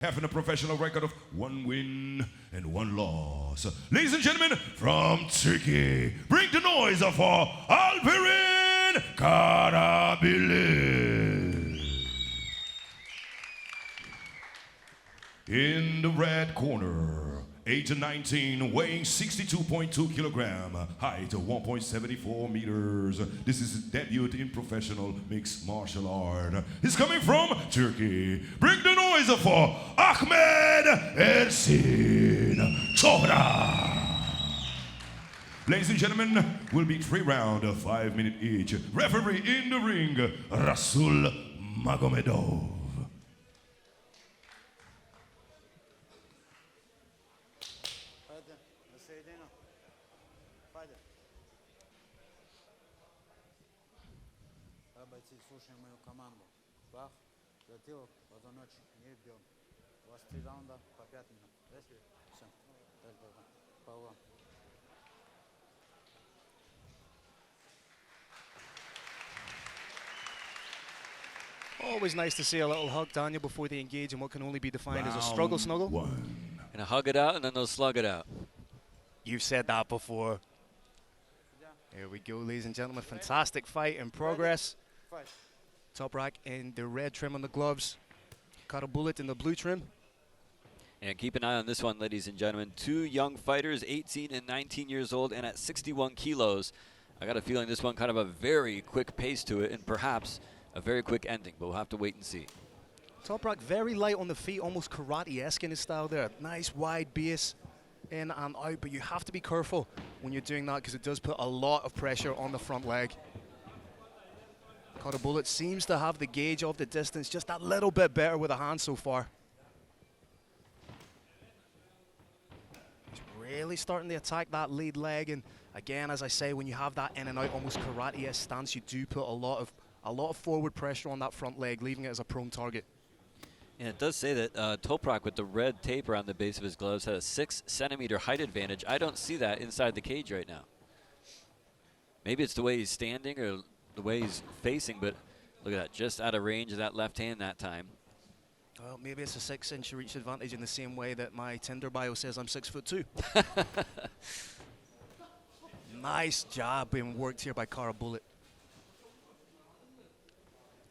having a professional record of 1 win and 1 loss. Ladies and gentlemen, from Turkey, bring the noise of Alperen Karabulut. In the red corner, age 19, weighing 62.2 kilogram, height of 1.74 meters. This is his debut in professional mixed martial art. He's coming from Turkey. Bring the noise of Ahmet Ersin Toprak. Ladies and gentlemen, will be 3 rounds of 5 minutes each. Referee in the ring, Rasul Magomedov. Бойцы, слушаем мою команду. Бах, затылок, позвоночник, не бьем. У вас 3 раунда по 5 минут. Если все, так должно. По углам. Always nice to see a little hug, Daniel, before they engage in what can only be defined as a struggle snuggle. Gonna hug it out and then they'll slug it out. You've said that before. Here we go, ladies and gentlemen. Fantastic fight in progress. Toprak in the red trim on the gloves. Karabulut in the blue trim. And keep an eye on this one, ladies and gentlemen. 2 young fighters, 18 and 19 years old, and at 61 kilos. I got a feeling this one kind of a very quick pace to it, and perhaps a very quick ending, but we'll have to wait and see. Toprak very light on the feet, almost karate-esque in his style there. Nice wide base, in and out, but you have to be careful when you're doing that because it does put a lot of pressure on the front leg. Karabulut seems to have the gauge of the distance just a little bit better with the hand so far. He's really starting to attack that lead leg, and again, as I say, when you have that in and out almost karate-esque stance, you do put a lot of forward pressure on that front leg, leaving it as a prone target. And it does say that Toprak, with the red tape around the base of his gloves, had a 6-centimeter height advantage. I don't see that inside the cage right now. Maybe it's the way he's standing or the way he's facing, but look at that, just out of range of that left hand that time. Well, maybe it's a 6-inch reach advantage in the same way that my Tinder bio says I'm 6'2". Nice job being worked here by Karabulut.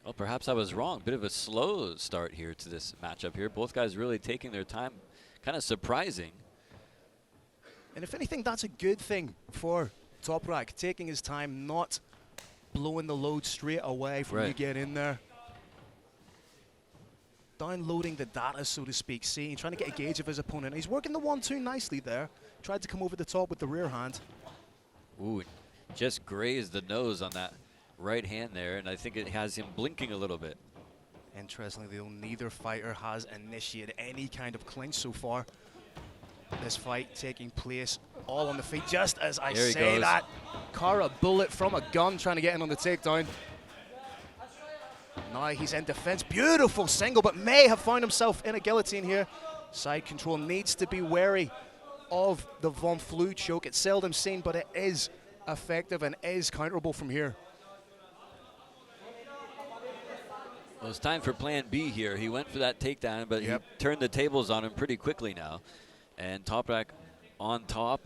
Well, perhaps I was wrong. Bit of a slow start here to this matchup here. Both guys really taking their time. Kind of surprising. And if anything, that's a good thing for Toprak, taking his time, not blowing the load straight away from you get in there. Downloading the data, so to speak, seeing, trying to get a gauge of his opponent. He's working the 1-2 nicely there. Tried to come over the top with the rear hand. Ooh, just grazed the nose on that right hand there, and I think it has him blinking a little bit. Interestingly, though, neither fighter has initiated any kind of clinch so far. This fight taking place all on the feet, just as I say that. Karabulut from a gun trying to get in on the takedown. Now he's in defense. Beautiful single, but may have found himself in a guillotine here. Side control needs to be wary of the Von Flue choke. It's seldom seen, but it is effective and is counterable from here. Well, it's time for plan B here. He went for that takedown, but he turned the tables on him pretty quickly now. And Toprak on top.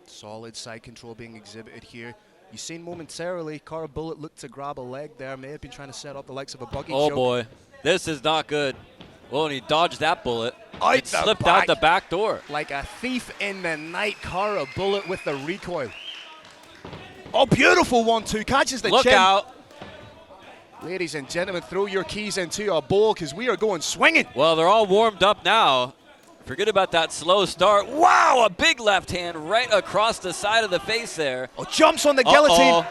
Solid side control being exhibited here. You seen momentarily, Karabulut looked to grab a leg there. May have been trying to set up the likes of a buggy choke. Oh boy, this is not good. Well, and he dodged that bullet. It slipped out the back door. Like a thief in the night, Karabulut with the recoil. Oh, beautiful 1-2, catches the chin. Look out. Ladies and gentlemen, throw your keys into a bowl because we are going swinging. Well, they're all warmed up now. Forget about that slow start. Wow, a big left hand right across the side of the face there. Oh, jumps on the guillotine.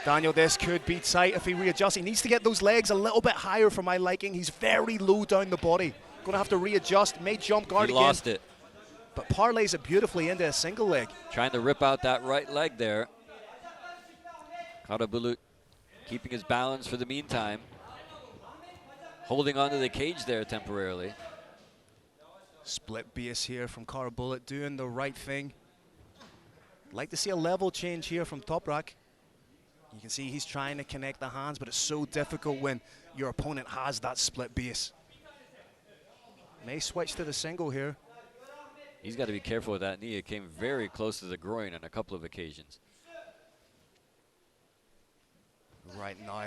Daniel, this could be tight if he readjusts. He needs to get those legs a little bit higher for my liking. He's very low down the body. Going to have to readjust, may jump guard he again. Lost it. But parlays it beautifully into a single leg. Trying to rip out that right leg there. Karabulut keeping his balance for the meantime. Holding onto the cage there temporarily. Split base here from Karabulut, doing the right thing. Like to see a level change here from Toprak. You can see he's trying to connect the hands, but it's so difficult when your opponent has that split base. May switch to the single here. He's got to be careful with that knee. It came very close to the groin on a couple of occasions. Right now,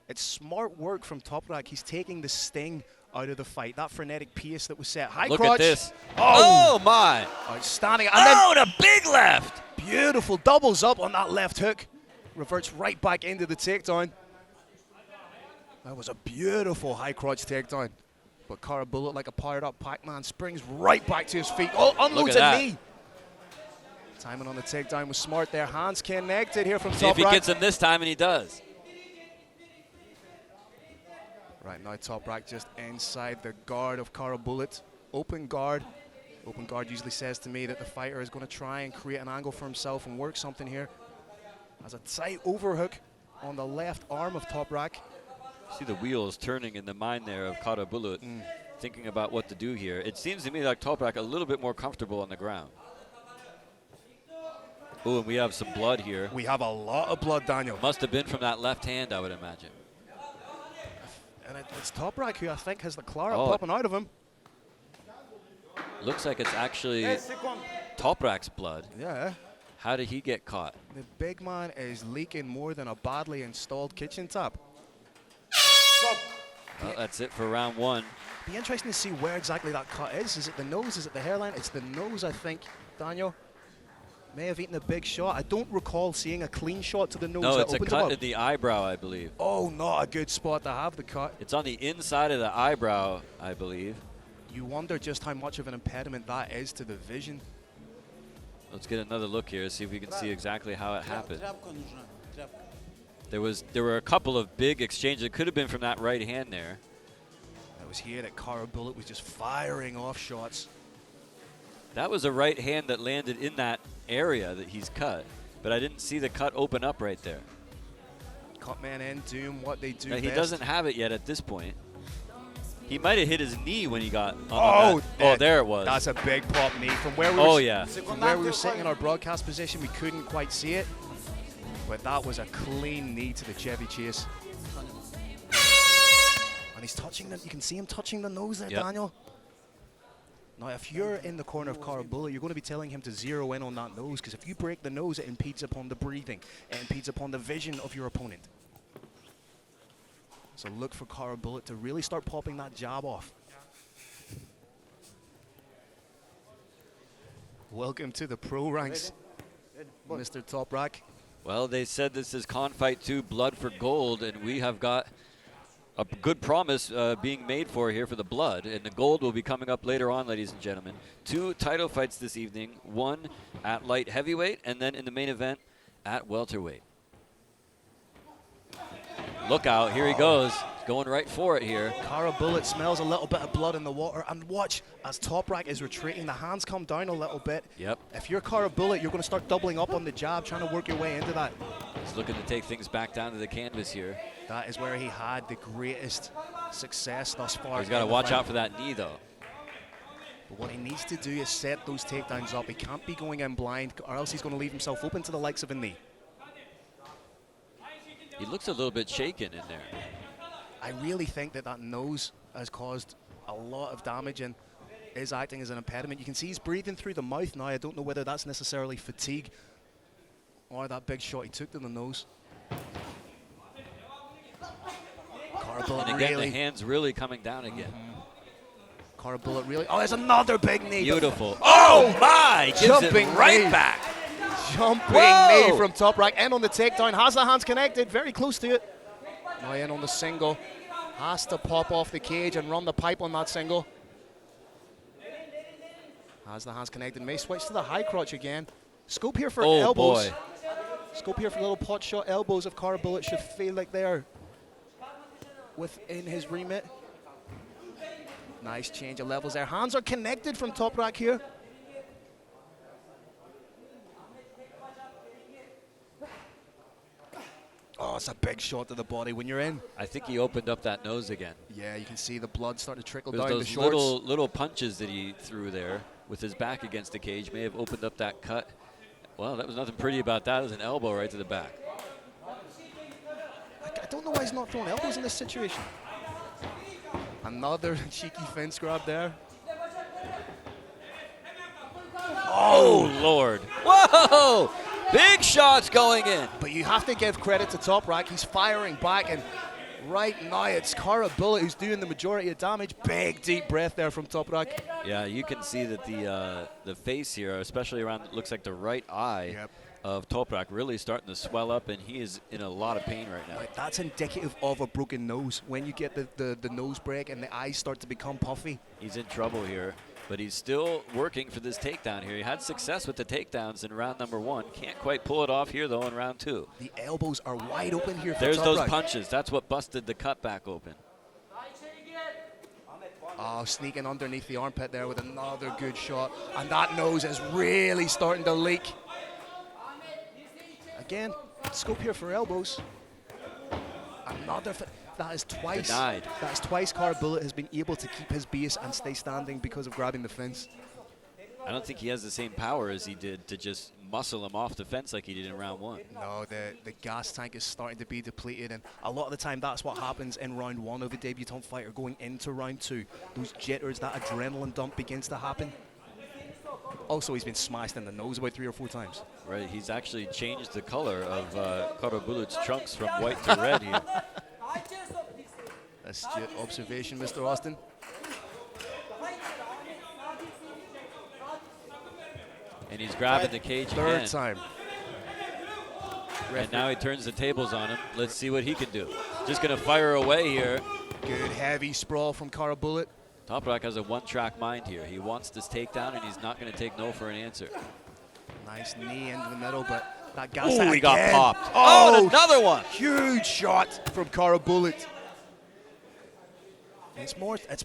it's smart work from Toprak. He's taking the sting out of the fight. That frenetic pace that was set. High Look crotch. at this. Oh, Oh my. outstanding. And Oh, the big left. then beautiful doubles up on that left hook. Reverts right back into the takedown. That was a beautiful high crotch takedown. But Karabulut, like a powered up Pac-Man, springs right back to his feet. Oh, unloads a that. knee. Timing on the takedown was smart there. Hands connected here from See if he Toprak. gets him this time, and he does. Right now, Toprak just inside the guard of Karabulut. Open guard. Open guard usually says to me that the fighter is going to try and create an angle for himself and work something here. Has a tight overhook on the left arm of Toprak. See the wheels turning in the mind there of Karabulut, thinking about what to do here. It seems to me like Toprak a little bit more comfortable on the ground. Oh, and we have some blood here. We have a lot of blood, Daniel. Must have been from that left hand, I would imagine. And it's Toprak who I think has the claret Oh. popping out of him. Looks like it's actually Toprak's blood. Yeah. How did he get caught? The big man is leaking more than a badly installed kitchen tap. Well, that's it for round one. Be interesting to see where exactly that cut is. Is it the nose? Is it the hairline? It's the nose, I think. Daniel may have eaten a big shot. I don't recall seeing a clean shot to the nose. No, that it's a opens cut him in up. the eyebrow, I believe. Oh, not a good spot to have the cut. It's on the inside of the eyebrow, I believe. You wonder just how much of an impediment that is to the vision. Let's get another look here, see if we can see exactly how it happened. Тряпку нужна. Тряпку. There were a couple of big exchanges. It could have been from that right hand there. It was here that Karabulut was just firing off shots. That was a right hand that landed in that area that he's cut, but I didn't see the cut open up right there. Cut man in, doing what they do Now, he best. doesn't have it yet at this point. He might have hit his knee when he got on Oh, the mat. Oh, there it was. That's a big pop knee. From where we Oh, were, yeah. From where we were sitting in our broadcast position, we couldn't quite see it. But that was a clean knee to the Chevy Chase. And he's touching the, you can see him touching the nose there, Yep. Daniel. Now, if you're in the corner of Karabulut, you're going to be telling him to zero in on that nose, because if you break the nose, it impedes upon the breathing. It impedes upon the vision of your opponent. So look for Karabulut to really start popping that jab off. Welcome to the pro ranks, Mr. Toprak. Well, they said this is Confight 2 Blood for Gold, and we have got a good promise being made for here for the blood. And the gold will be coming up later on, ladies and gentlemen. 2 title fights this evening, one at light heavyweight, and then in the main event at welterweight. Look out, here he goes. Going right for it here. Karabulut smells a little bit of blood in the water, and watch as Toprak is retreating. The hands come down a little bit. Yep. If you're Karabulut, you're going to start doubling up on the jab, trying to work your way into that. He's looking to take things back down to the canvas here. That is where he had the greatest success thus far. He's got to in the watch fight. out for that knee, though. But what he needs to do is set those takedowns up. He can't be going in blind, or else he's going to leave himself open to the likes of a knee. He looks a little bit shaken in there. I really think that that nose has caused a lot of damage and is acting as an impediment. You can see he's breathing through the mouth now. I don't know whether that's necessarily fatigue or that big shot he took to the nose. Karabulut And again, really, the hand's really coming down again. Karabulut really. Oh, there's another big knee. Beautiful. Oh my! Gives Jumping it right knee. back. Jumping Whoa! knee from Toprak. In on the takedown. Has the hands connected. Very close to it. Now in on the single. Has to pop off the cage and run the pipe on that single. Has the hands connected. May switch to the high crotch again. Scope here for Oh elbows. boy. Scope here for little pot shot elbows if Karabulut should feel like they're within his remit. Nice change of levels there. Hands are connected from Toprak here. Oh, it's a big shot to the body when you're in. I think he opened up that nose again. Yeah, you can see the blood starting to trickle It was down the those shorts. little punches that he threw there with his back against the cage may have opened up that cut. Well, that was nothing pretty about that. It was an elbow right to the back. I don't know why he's not throwing elbows in this situation. Another cheeky fence grab there. Oh, Lord. Whoa! Big shots going in. But you have to give credit to Toprak. He's firing back, and right now it's Karabulut who's doing the majority of damage. Big deep breath there from Toprak. Yeah, you can see that the face here, especially around, it looks like the right eye of Toprak, really starting to swell up, and he is in a lot of pain right now. That's indicative of a broken nose. When you get the nose break and the eyes start to become puffy. He's in trouble here, but he's still working for this takedown here. He had success with the takedowns in round number 1. Can't quite pull it off here, though, in round 2. The elbows are wide open here for There's Toprak. those punches. That's what busted the cut back open. Oh, sneaking underneath the armpit there with another good shot. And that nose is really starting to leak. Again, scope here for elbows. Another, that is twice. Denied. That is twice Karabulut has been able to keep his base and stay standing because of grabbing the fence. I don't think he has the same power as he did to just muscle him off the fence like he did in round 1. No, the gas tank is starting to be depleted, and a lot of the time that's what happens in round 1 of a debutant fighter going into round 2. Those jitters, that adrenaline dump begins to happen. Also, he's been smashed in the nose about 3 or 4 times. Right, he's actually changed the color of Karabulut's trunks from white to red here. Astute observation, Mr. Austin. And he's grabbing the cage Third again. time. And now he turns the tables on him. Let's see what he can do. Just going to fire away here. Good heavy sprawl from Karabulut. Toprak has a one-track mind here. He wants this takedown, and he's not going to take no for an answer. Nice knee into the middle, but that gas Oh, tank he got again. popped. Oh, and another one. Huge shot from Karabulut. It's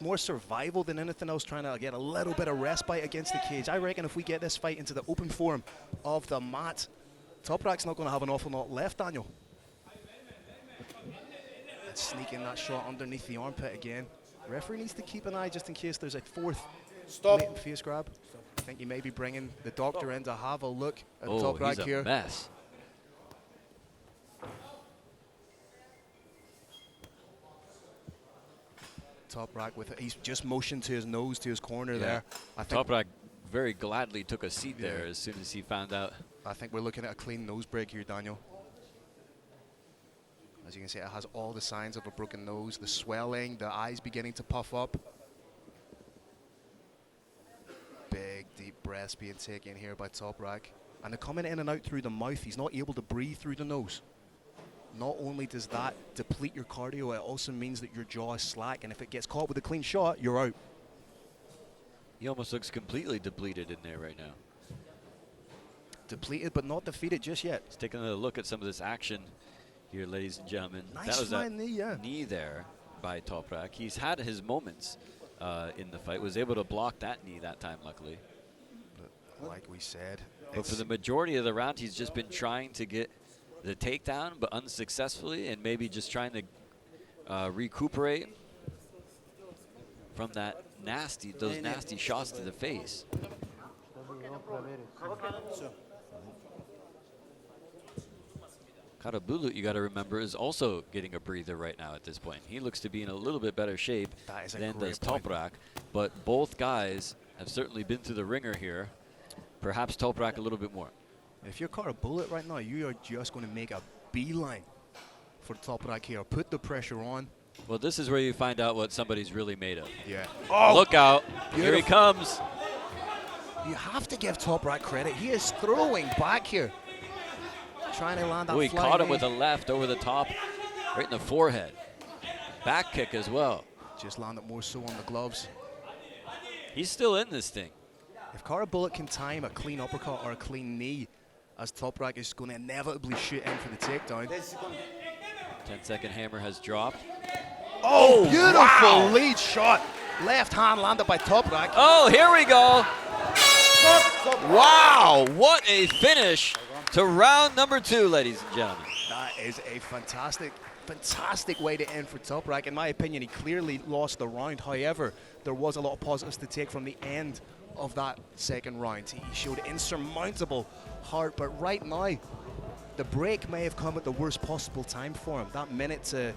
more survival than anything else, trying to get a little bit of respite against the cage. I reckon if we get this fight into the open forum of the mat, Toprak's not going to have an awful lot left, Daniel. And sneaking that shot underneath the armpit again. Referee needs to keep an eye just in case there's a fourth blatant face grab. I think he may be bringing the doctor in to have a look at Toprak he's here. a mess. Toprak with it. He's just motioned to his nose, to his corner there. I think Toprak very gladly took a seat there as soon as he found out. I think we're looking at a clean nose break here, Daniel. As you can see, it has all the signs of a broken nose, the swelling, the eyes beginning to puff up. Big, deep breaths being taken here by Toprak. And they're coming in and out through the mouth. He's not able to breathe through the nose. Not only does that deplete your cardio, it also means that your jaw is slack, and if it gets caught with a clean shot, you're out. He almost looks completely depleted in there right now. Depleted, but not defeated just yet. Let's take another look at some of this action here, ladies and gentlemen. Nice that was flying knee, yeah. knee there by Toprak. He's had his moments in the fight. Was able to block that knee that time, luckily. But like we said, But for the majority of the round, he's just been trying to get the takedown, but unsuccessfully, and maybe just trying to recuperate from that those nasty shots to the face. Karabulut, you got to remember, is also getting a breather right now at this point. He looks to be in a little bit better shape than does Toprak, but both guys have certainly been through the ringer here. Perhaps Toprak a little bit more. If you're Karabulut right now, you are just going to make a beeline for Toprak here. Put the pressure on. Well, this is where you find out what somebody's really made of. Yeah. Oh, look out. Here he comes. You have to give Toprak credit. He is throwing back here. Trying to land that He flying caught him knee. with a left over the top, right in the forehead. Back kick as well. Just landed more so on the gloves. He's still in this thing. If Karabulut can time a clean uppercut or a clean knee, as Toprak is going to inevitably shoot in for the takedown. 10-second hammer has dropped. Oh, beautiful lead shot. Left hand landed by Toprak. Oh, here we go. Wow, what a finish to round number 2, ladies and gentlemen. That is a fantastic way to end for Toprak. In my opinion, he clearly lost the round. However, there was a lot of positives to take from the end of that second round. He showed insurmountable heart, but right now, the break may have come at the worst possible time for him. That minute to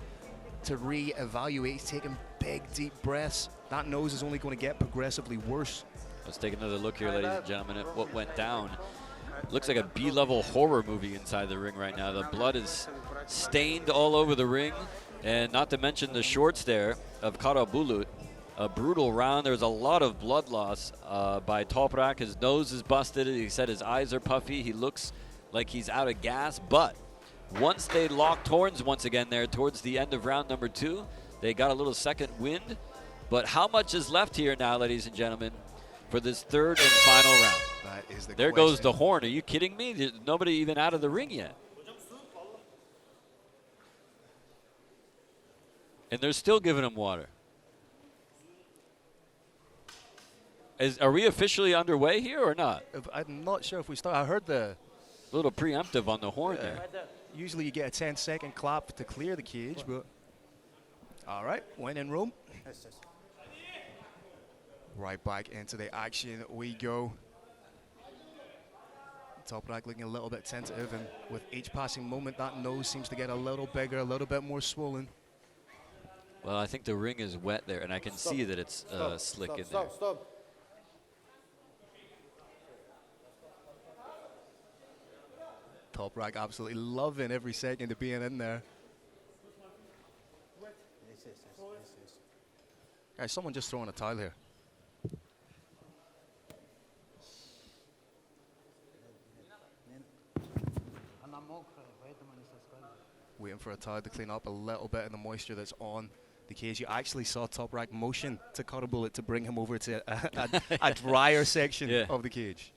re-evaluate, he's taking big, deep breaths. That nose is only going to get progressively worse. Let's take another look here, ladies and gentlemen, at what went down. Looks like a B-level horror movie inside the ring right now. The blood is stained all over the ring, and not to mention the shorts there of Karabulut. A brutal round. There's a lot of blood loss by Toprak. His nose is busted. He said his eyes are puffy. He looks like he's out of gas, but once they locked horns once again there towards the end of round number 2, they got a little second wind. But how much is left here now, ladies and gentlemen, for this third and final round? That is the There question. goes the horn. Are you kidding me? There's nobody even out of the ring yet. And they're still giving him water. Are we officially underway here or not? I'm not sure if we start. I heard the... A little preemptive on the horn there. Usually you get a 10-second clap to clear the cage, but... All right, when in Rome. Yes, yes. Right back into the action we go. Toprak looking a little bit tentative, and with each passing moment, that nose seems to get a little bigger, a little bit more swollen. Well, I think the ring is wet there, and I can see that it's slick in there. Stop. Toprak absolutely loving every second of being in there. Yes. Guys, someone just throwing a towel here. Waiting for a towel to clean up a little bit of the moisture that's on the cage. You actually saw Toprak motion to Karabulut to bring him over to a drier section of the cage.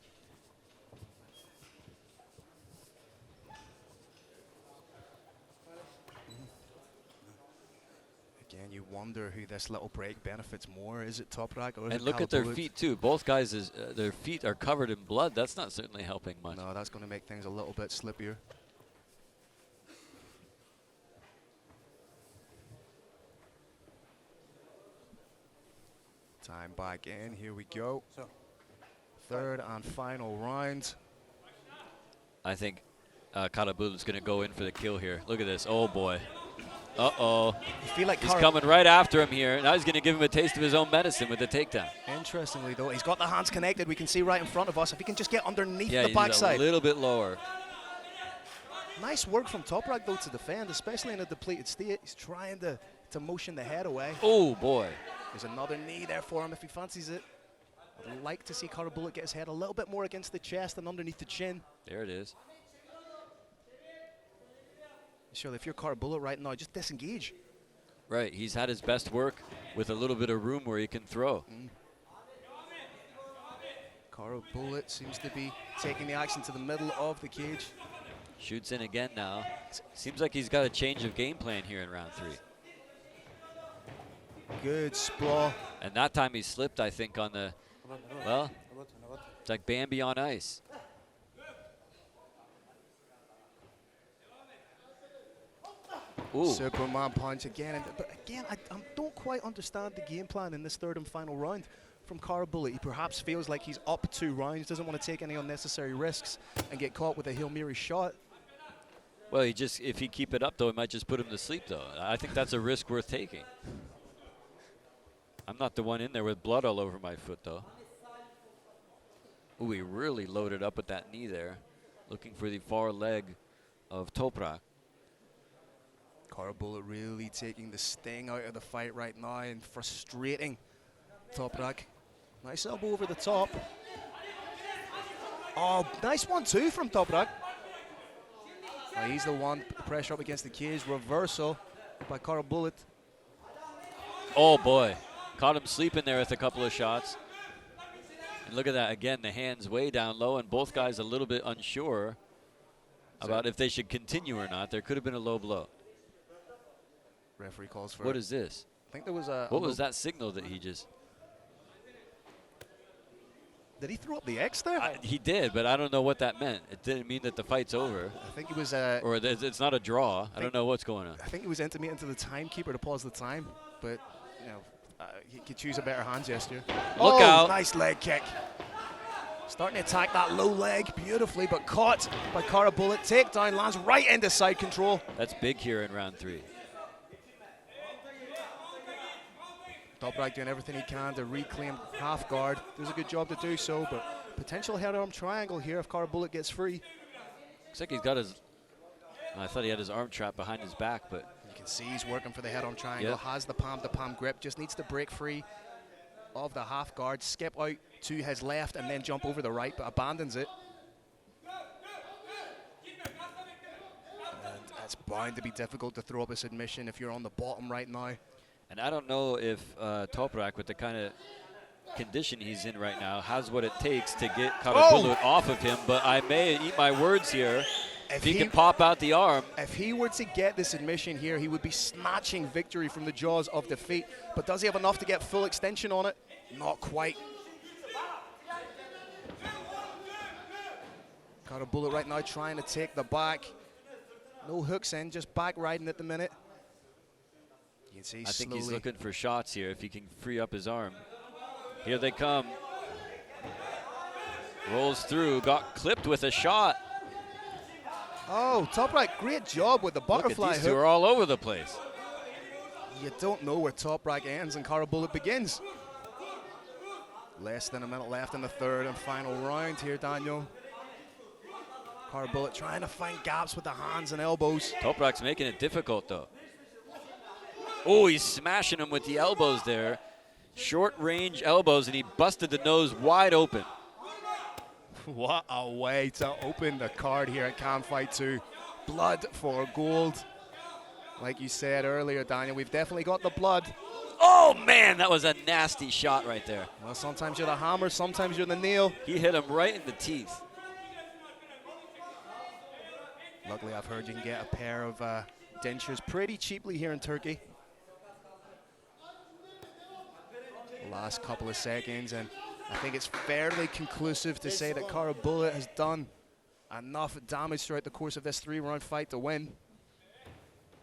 Again, you wonder who this little break benefits more. Is it Toprak or is it And look at their Karabulut? feet too. Both guys, their feet are covered in blood. That's not certainly helping much. No, that's going to make things a little bit slippier. Time back in. Here we go. Third and final round. I think Karabulut's going to go in for the kill here. Look at this. Oh, boy. Uh-oh. You feel like He's coming right after him here. Now he's going to give him a taste of his own medicine with the takedown. Interestingly, though, he's got the hands connected. We can see right in front of us. If he can just get underneath the He's backside. a little bit lower. Nice work from Toprak, though, to defend, especially in a depleted state. He's trying to motion the head away. Oh, boy. There's another knee there for him if he fancies it. I'd like to see Karabulut get his head a little bit more against the chest and underneath the chin. There it is. Surely, if you're Karabulut right now, just disengage. Right. He's had his best work with a little bit of room where he can throw. Karabulut seems to be taking the action to the middle of the cage. Shoots in again now. Seems like he's got a change of game plan here in round 3. Good sprawl. And that time he slipped, I think, on the, well, it's like Bambi on ice. Ooh. Superman punch again. But again, I don't quite understand the game plan in this third and final round from Karabulut. He perhaps feels like he's up 2 rounds, doesn't want to take any unnecessary risks and get caught with a Hail Mary shot. Well, if he keep it up, though, it might just put him to sleep, though. I think that's a risk worth taking. I'm not the one in there with blood all over my foot, though. Ooh, he really loaded up with that knee there, looking for the far leg of Toprak. Karabulut really taking the sting out of the fight right now and frustrating Toprak. Nice elbow over the top. Oh, nice one too from Toprak. He's the one, pressure up against the cage, reversal by Karabulut. Oh boy, caught him sleeping there with a couple of shots. And look at that, again, the hands way down low, and both guys a little bit unsure about if they should continue or not. There could have been a low blow. Referee calls for What is this? I think there was a... What was that signal that he just... Did he throw up the X there? He did, but I don't know what that meant. It didn't mean that the fight's over. I think it was... or it's not a draw. I don't know what's going on. I think it was intimating to the timekeeper to pause the time, but, you know, he could choose a better hand gesture. Look out. Nice leg kick. Starting to attack that low leg beautifully, but caught by Karabulut. Takedown lands right into side control. That's big here in round 3. Toprak doing everything he can to reclaim half guard. Does a good job to do so, but potential head arm triangle here if Karabulut gets free. Looks like he's got his, I thought he had his arm trap behind his back, but. You can see he's working for the head arm triangle, Yep. has the palm-to-palm grip, just needs to break free of the half guard, skip out to his left and then jump over the right, but abandons it. And it's bound to be difficult to throw up a submission if you're on the bottom right now. And I don't know if Toprak, with the kind of condition he's in right now, has what it takes to get Karabulut off of him, but I may eat my words here. If he can pop out the arm. If he were to get the submission here, he would be snatching victory from the jaws of defeat. But does he have enough to get full extension on it? Not quite. Karabulut right now trying to take the back. No hooks in, just back riding at the minute. You can see I think he's looking for shots here if he can free up his arm. Here they come. Rolls through, got clipped with a shot. Oh, Toprak, great job with the butterfly Look at these hook. two are all over the place. You don't know where Toprak ends and Karabulut begins. Less than a minute left in the third and final round here, Daniel. Karabulut trying to find gaps with the hands and elbows. Toprak's making it difficult, though. Oh, he's smashing him with the elbows there. Short range elbows, and he busted the nose wide open. What a way to open the card here at Can Fight 2. Blood for gold. Like you said earlier, Daniel, we've definitely got the blood. Oh, man, that was a nasty shot right there. Well, sometimes you're the hammer, sometimes you're the nail. He hit him right in the teeth. Luckily, I've heard you can get a pair of dentures pretty cheaply here in Turkey. Last couple of seconds, and I think it's fairly conclusive to say that Karabulut has done enough damage throughout the course of this 3-round fight to win.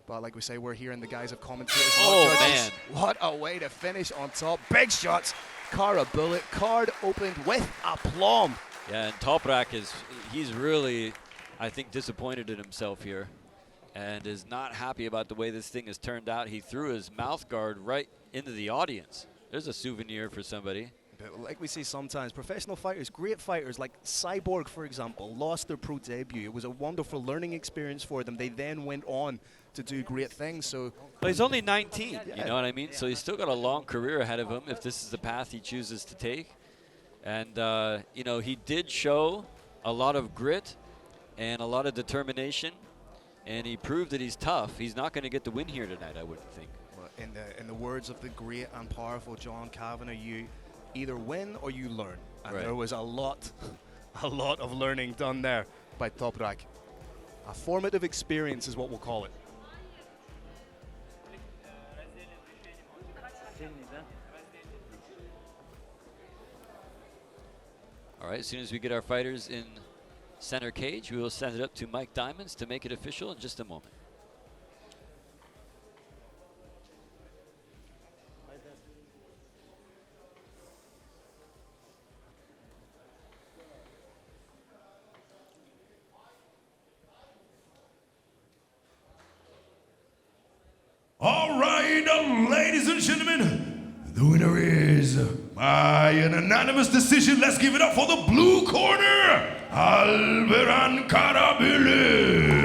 But like we say, we're hearing the guys of commentators. Oh, man. What a way to finish on top. Big shots. Karabulut, card opened with aplomb. Yeah, and Toprak he's really, I think, disappointed in himself here and is not happy about the way this thing has turned out. He threw his mouth guard right into the audience. There's a souvenir for somebody. But like we see sometimes, professional fighters, great fighters like Cyborg, for example, lost their pro debut. It was a wonderful learning experience for them. They then went on to do great things. So, but he's only 19, you know what I mean? So he's still got a long career ahead of him if this is the path he chooses to take. And, you know, he did show a lot of grit and a lot of determination, and he proved that he's tough. He's not going to get the win here tonight, I wouldn't think. well, in the words of the great and powerful John Kavanagh, you either win or you learn. And there was a lot of learning done there by Toprak. A formative experience is what we'll call it. All right, as soon as we get our fighters in center cage, we will send it up to Mike Diamonds to make it official in just a moment. All right, ladies and gentlemen, the winner is by an unanimous decision. Let's give it up for the blue corner, Alperen Karabulut.